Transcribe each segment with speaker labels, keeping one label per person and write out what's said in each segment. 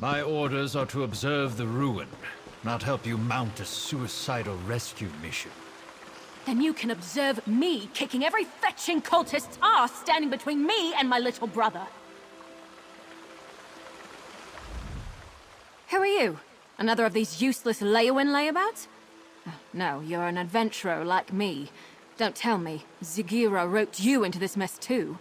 Speaker 1: My orders are to observe the ruin, not help you mount a suicidal rescue mission.
Speaker 2: Then you can observe me kicking every fetching cultist's ass standing between me and my little brother. Who are you? Another of these useless Leowin layabouts? Oh, no, you're an adventurer like me. Don't tell me, Zagira roped you into this mess too.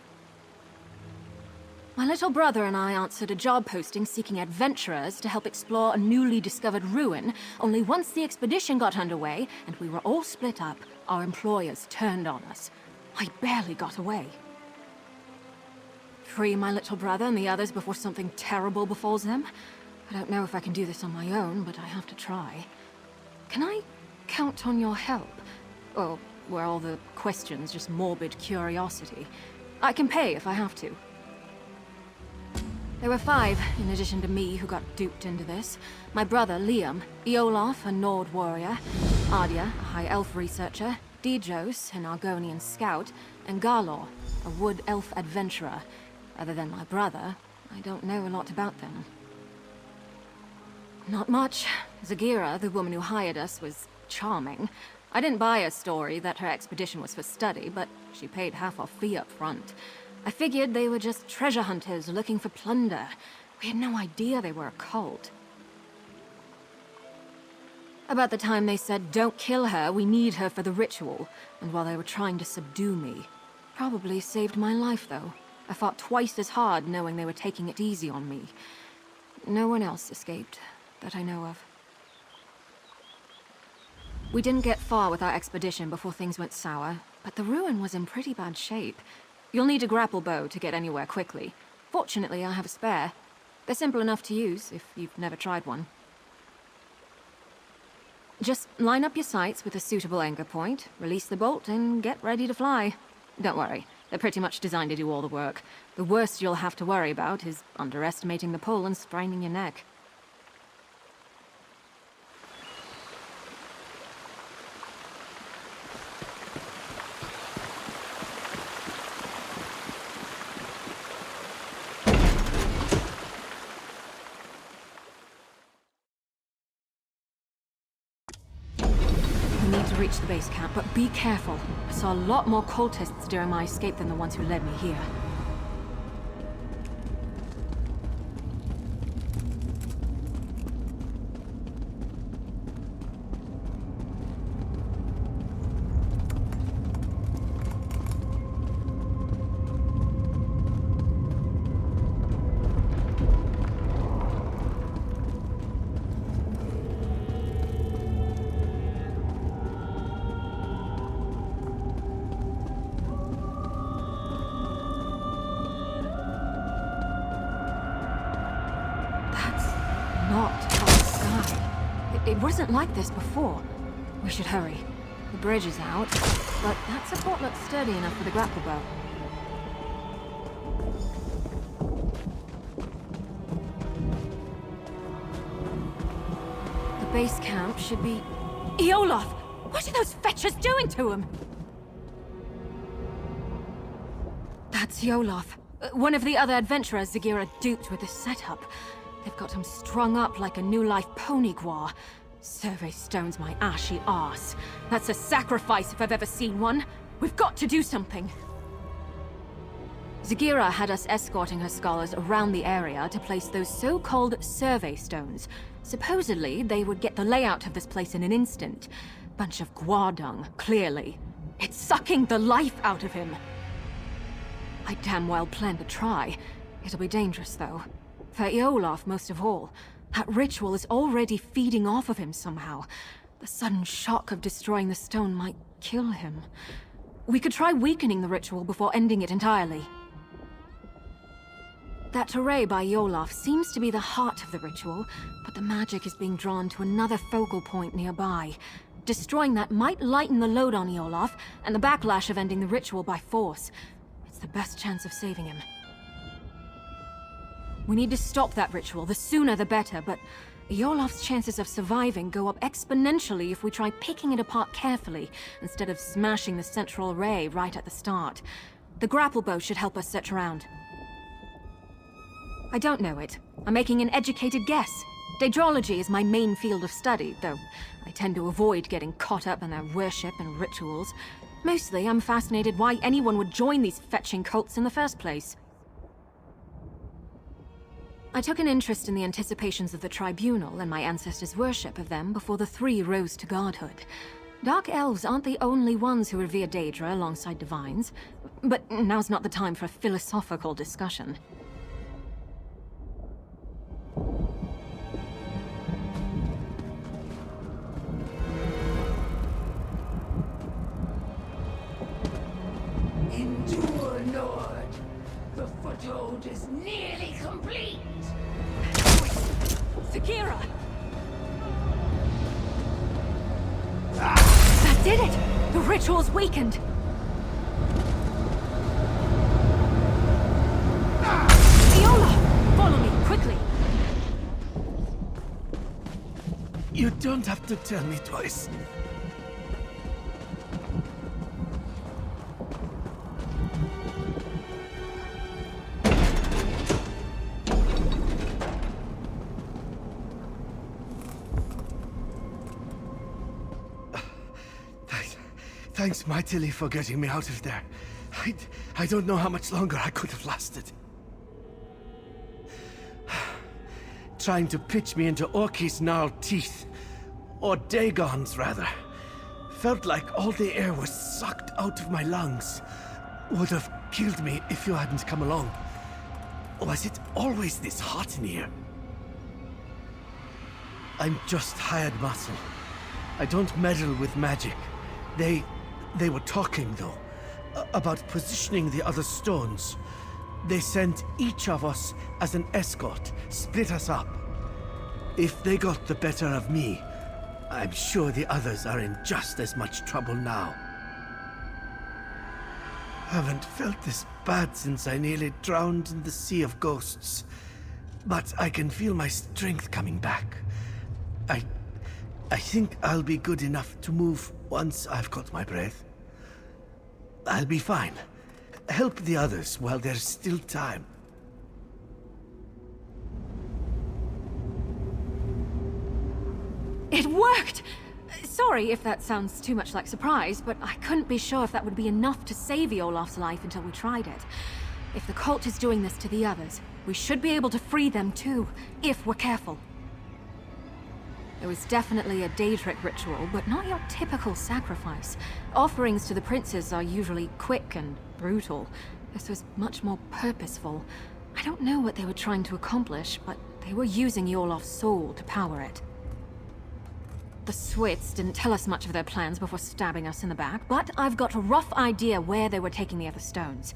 Speaker 2: My little brother and I answered a job posting seeking adventurers to help explore a newly discovered ruin, only once the expedition got underway and we were all split up, our employers turned on us. I barely got away. Free my little brother and the others before something terrible befalls them? I don't know if I can do this on my own, but I have to try. Can I count on your help? Or were all the questions just morbid curiosity? I can pay if I have to. There were 5, in addition to me, who got duped into this. My brother, Liam, Eolaf, a Nord warrior, Ardia, a High Elf researcher, Dijos, an Argonian scout, and Garlor, a Wood Elf adventurer. Other than my brother, I don't know a lot about them. Not much. Zagira, the woman who hired us, was charming. I didn't buy her story that her expedition was for study, but she paid half our fee up front. I figured they were just treasure hunters looking for plunder. We had no idea they were a cult. About the time they said, "Don't kill her, we need her for the ritual," and while they were trying to subdue me. Probably saved my life, though. I fought twice as hard knowing they were taking it easy on me. No one else escaped, that I know of. We didn't get far with our expedition before things went sour, but the ruin was in pretty bad shape. You'll need a grapple bow to get anywhere quickly. Fortunately, I have a spare. They're simple enough to use, if you've never tried one. Just line up your sights with a suitable anchor point, release the bolt, and get ready to fly. Don't worry, they're pretty much designed to do all the work. The worst you'll have to worry about is underestimating the pull and spraining your neck. To reach the base camp, but be careful. I saw a lot more cultists during my escape than the ones who led me here. It wasn't like this before. We should hurry. The bridge is out, but that support looks sturdy enough for the grapple bow. The base camp should be... Eolaf! What are those fetchers doing to him? That's Eolaf. One of the other adventurers Zagira duped with this setup. They've got him strung up like a new life pony guar. Survey stones my ashy arse. That's a sacrifice if I've ever seen one. We've got to do something. Zagira had us escorting her scholars around the area to place those so-called survey stones. Supposedly, they would get the layout of this place in an instant. Bunch of guar dung, clearly. It's sucking the life out of him. I damn well plan to try. It'll be dangerous, though. For Eolaf, most of all. That ritual is already feeding off of him somehow. The sudden shock of destroying the stone might kill him. We could try weakening the ritual before ending it entirely. That array by Eolaf seems to be the heart of the ritual, but the magic is being drawn to another focal point nearby. Destroying that might lighten the load on Eolaf, and the backlash of ending the ritual by force. It's the best chance of saving him. We need to stop that ritual, the sooner the better, but Eolaf's chances of surviving go up exponentially if we try picking it apart carefully, instead of smashing the central array right at the start. The grapple bow should help us search around. I don't know it. I'm making an educated guess. Daedrology is my main field of study, though I tend to avoid getting caught up in their worship and rituals. Mostly, I'm fascinated why anyone would join these fetching cults in the first place. I took an interest in the anticipations of the Tribunal and my ancestors' worship of them before the three rose to godhood. Dark elves aren't the only ones who revere Daedra alongside divines, but now's not the time for a philosophical discussion.
Speaker 3: Endure, Lord. The foothold is nearly complete.
Speaker 2: Sakira! That did it! The ritual's weakened! Viola! Follow me, quickly!
Speaker 4: You don't have to tell me twice. Thanks mightily for getting me out of there. I don't know how much longer I could have lasted. Trying to pitch me into Orky's gnarled teeth. Or Dagon's, rather. Felt like all the air was sucked out of my lungs. Would have killed me if you hadn't come along. Was it always this hot in here? I'm just hired muscle. I don't meddle with magic. They were talking, though, about positioning the other stones. They sent each of us as an escort, split us up. If they got the better of me, I'm sure the others are in just as much trouble now. Haven't felt this bad since I nearly drowned in the sea of ghosts. But I can feel my strength coming back. I think I'll be good enough to move once I've caught my breath. I'll be fine. Help the others while there's still time.
Speaker 2: It worked! Sorry if that sounds too much like surprise, but I couldn't be sure if that would be enough to save Olaf's life until we tried it. If the cult is doing this to the others, we should be able to free them too, if we're careful. It was definitely a Daedric ritual, but not your typical sacrifice. Offerings to the princes are usually quick and brutal. This was much more purposeful. I don't know what they were trying to accomplish, but they were using Olaf's soul to power it. The Swits didn't tell us much of their plans before stabbing us in the back, but I've got a rough idea where they were taking the other stones.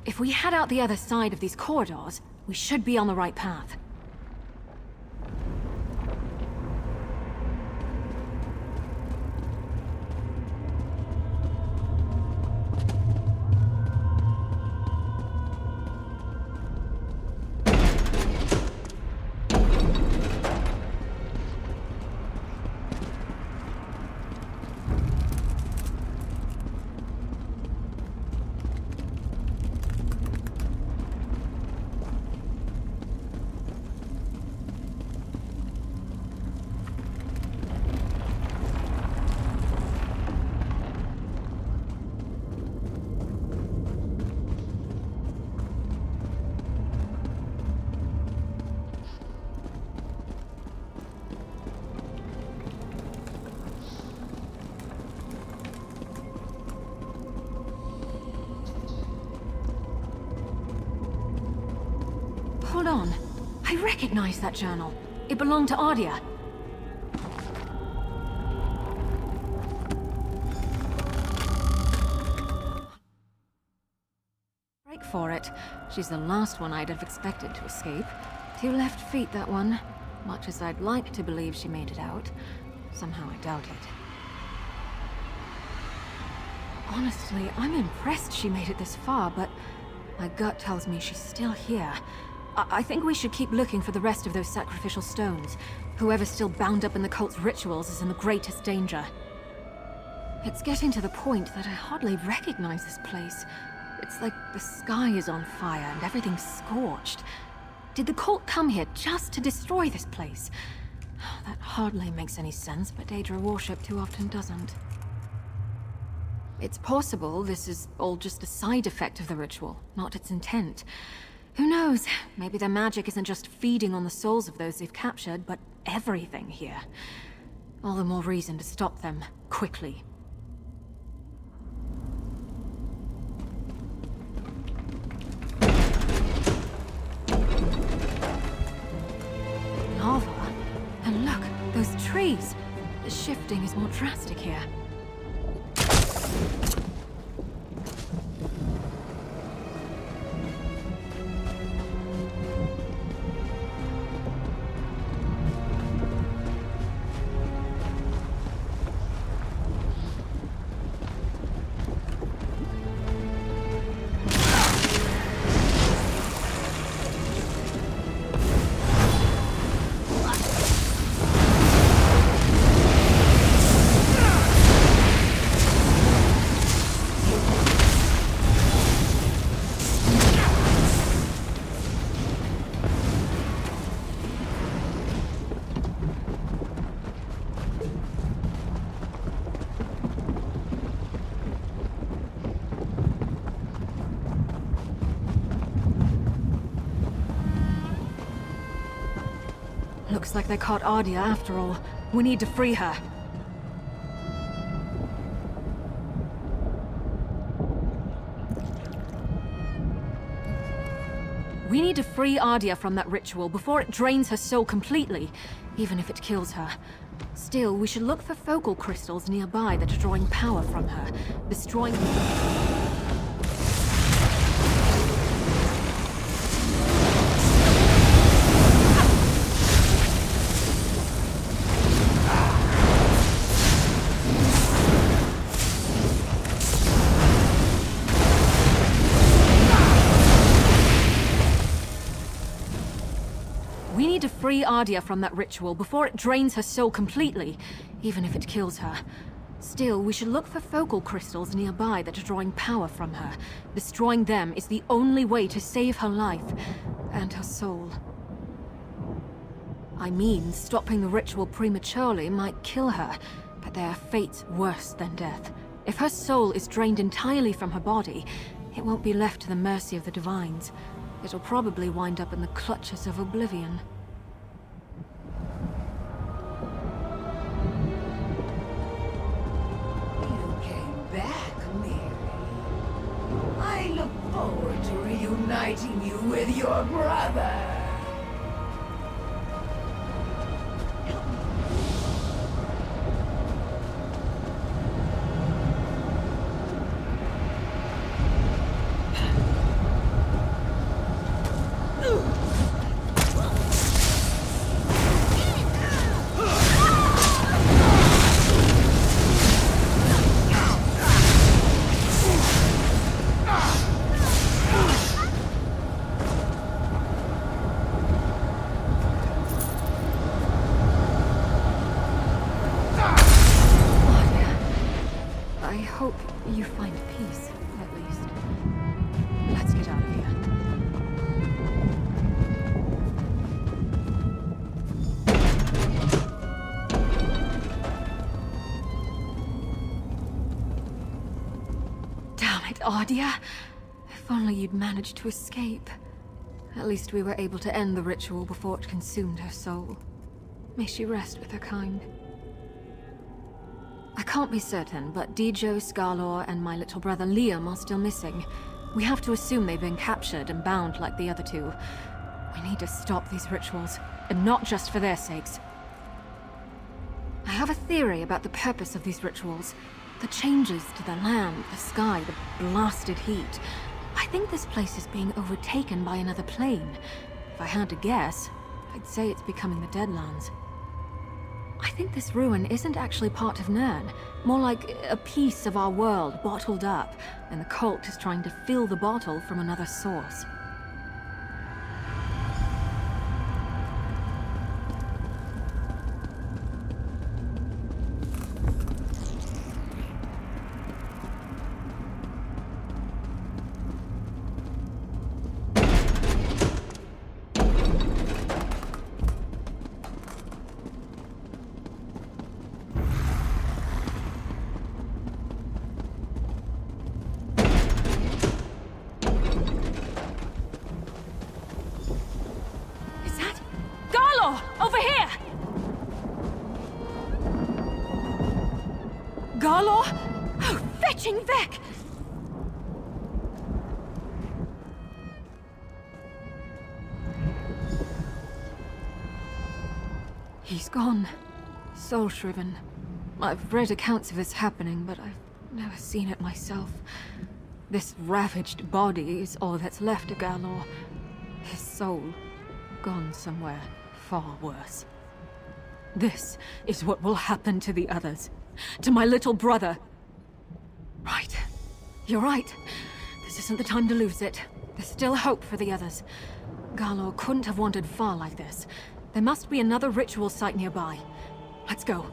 Speaker 2: If we head out the other side of these corridors, we should be on the right path. Hold on. I recognize that journal. It belonged to Ardia. Break for it. She's the last one I'd have expected to escape. 2 left feet, that one. Much as I'd like to believe she made it out, somehow I doubt it. Honestly, I'm impressed she made it this far, but my gut tells me she's still here. I think we should keep looking for the rest of those sacrificial stones. Whoever's still bound up in the cult's rituals is in the greatest danger. It's getting to the point that I hardly recognize this place. It's like the sky is on fire and everything's scorched. Did the cult come here just to destroy this place? That hardly makes any sense, but Daedra worship too often doesn't. It's possible this is all just a side effect of the ritual, not its intent. Who knows? Maybe their magic isn't just feeding on the souls of those they've captured, but everything here. All the more reason to stop them, quickly. Lava? And look, those trees! The shifting is more drastic here. Looks like they caught Ardia after all. We need to free her. We need to free Ardia from that ritual before it drains her soul completely, even if it kills her. Still, we should look for focal crystals nearby that are drawing power from her, destroying... We need to free Ardia from that ritual before it drains her soul completely, even if it kills her. Still, we should look for focal crystals nearby that are drawing power from her. Destroying them is the only way to save her life and her soul. I mean, stopping the ritual prematurely might kill her, but there are fates worse than death. If her soul is drained entirely from her body, it won't be left to the mercy of the Divines. It'll probably wind up in the clutches of oblivion.
Speaker 3: You came back, Mirri. I look forward to reuniting you with your brother.
Speaker 2: I hope you find peace, at least. Let's get out of here. Damn it, Ardia! If only you'd managed to escape. At least we were able to end the ritual before it consumed her soul. May she rest with her kind. I can't be certain, but Dijo, Skarlor, and my little brother Liam are still missing. We have to assume they've been captured and bound like the other two. We need to stop these rituals, and not just for their sakes. I have a theory about the purpose of these rituals. The changes to the land, the sky, the blasted heat. I think this place is being overtaken by another plane. If I had to guess, I'd say it's becoming the Deadlands. I think this ruin isn't actually part of Nirn. More like a piece of our world bottled up, and the cult is trying to fill the bottle from another source. Galor! Over here! Galor? Oh, fetching Vec! He's gone. Soul-shriven. I've read accounts of this happening, but I've never seen it myself. This ravaged body is all that's left of Galor. His soul, gone somewhere far worse. This is what will happen to the others. To my little brother. Right. You're right. This isn't the time to lose it. There's still hope for the others. Galor couldn't have wandered far like this. There must be another ritual site nearby. Let's go.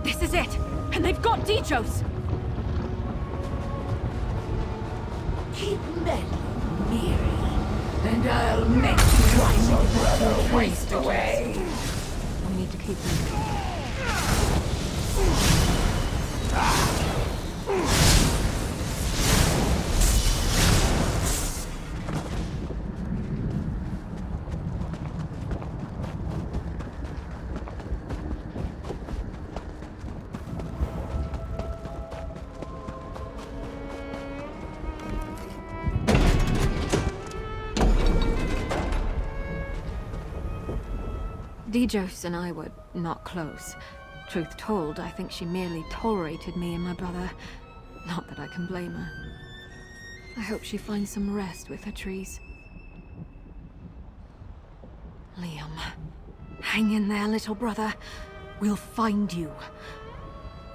Speaker 2: This is it! And they've got Dijos!
Speaker 3: Keep meddling, Mirri, and I'll make you watch your brother waste away.
Speaker 2: We need to keep moving. Dijos and I were not close. Truth told, I think she merely tolerated me and my brother. Not that I can blame her. I hope she finds some rest with her trees. Liam, hang in there, little brother. We'll find you.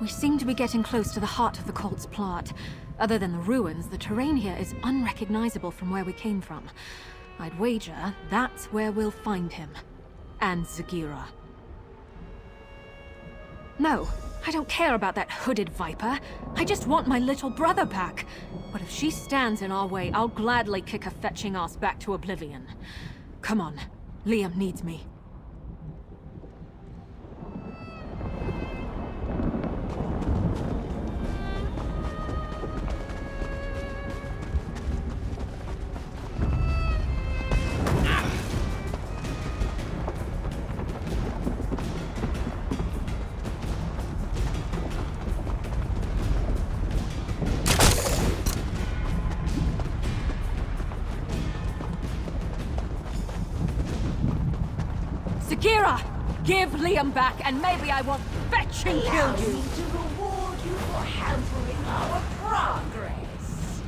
Speaker 2: We seem to be getting close to the heart of the cult's plot. Other than the ruins, the terrain here is unrecognizable from where we came from. I'd wager that's where we'll find him. And Zagira. No, I don't care about that hooded viper. I just want my little brother back. But if she stands in our way, I'll gladly kick her fetching ass back to oblivion. Come on, Liam needs me. Zagira! Give Liam back, and maybe I won't fetch and
Speaker 3: Allow
Speaker 2: kill you!
Speaker 3: me to reward you for hampering our progress.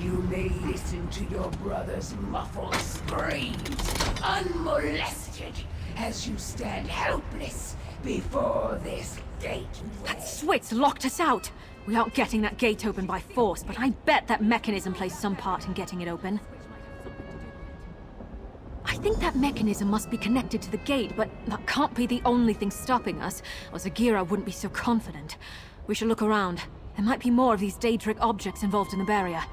Speaker 3: You may listen to your brother's muffled screams, unmolested, as you stand helpless before this gateway.
Speaker 2: That Switz locked us out! We aren't getting that gate open by force, but I bet that mechanism plays some part in getting it open. I think that mechanism must be connected to the gate, but that can't be the only thing stopping us, or Zagira wouldn't be so confident. We should look around. There might be more of these Daedric objects involved in the barrier.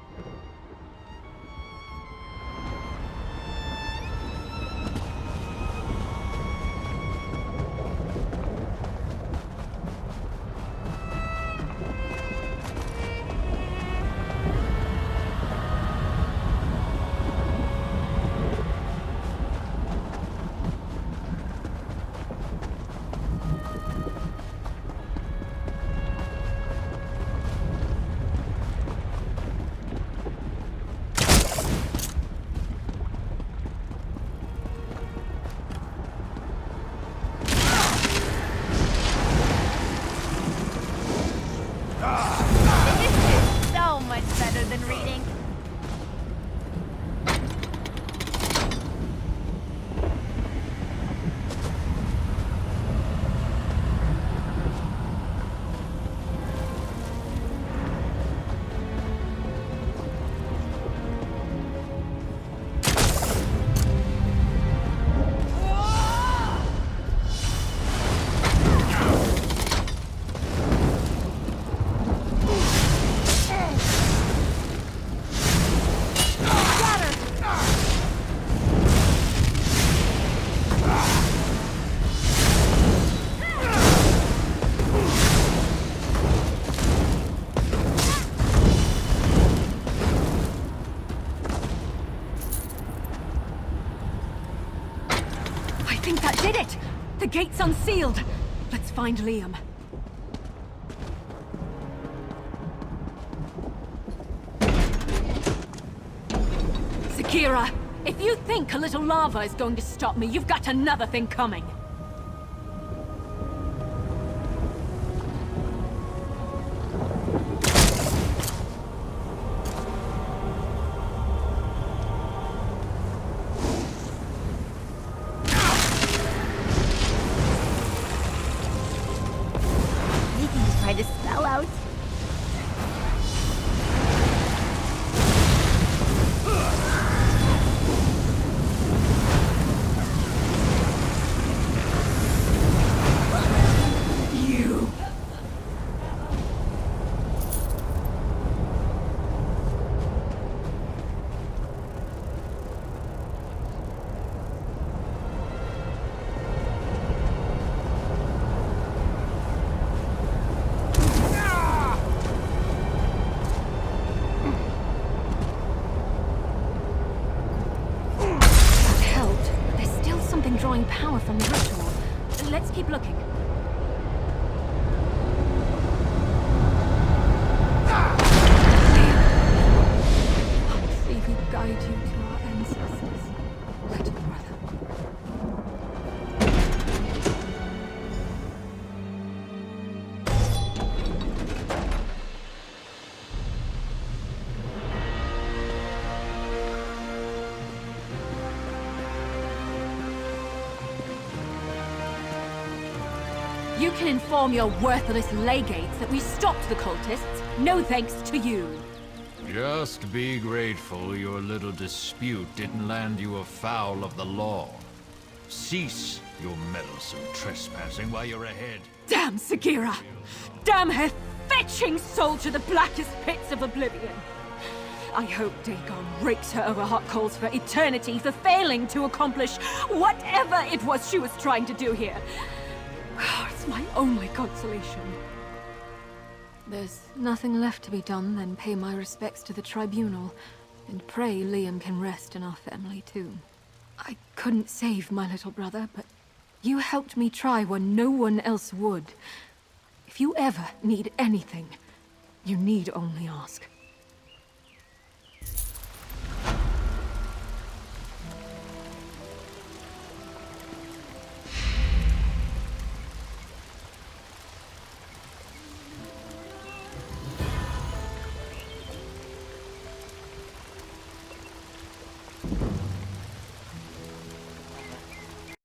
Speaker 2: think that did it! The gate's unsealed! Let's find Liam. Sagira, if you think a little lava is going to stop me, you've got another thing coming.
Speaker 5: Try to spell out.
Speaker 3: You.
Speaker 2: That helped, but there's still something drawing power from the ritual. Let's keep looking. May he guide you to our ancestors, little brother. You can inform your worthless legates that we stopped the cultists, no thanks to you.
Speaker 1: Just be grateful your little dispute didn't land you afoul of the law. Cease your meddlesome trespassing while you're ahead.
Speaker 2: Damn Sagira! Damn her fetching soul to the blackest pits of oblivion! I hope Dagon rakes her over hot coals for eternity for failing to accomplish whatever it was she was trying to do here. It's my only consolation. There's nothing left to be done than pay my respects to the tribunal, and pray Liam can rest in our family tomb. I couldn't save my little brother, but you helped me try when no one else would. If you ever need anything, you need only ask.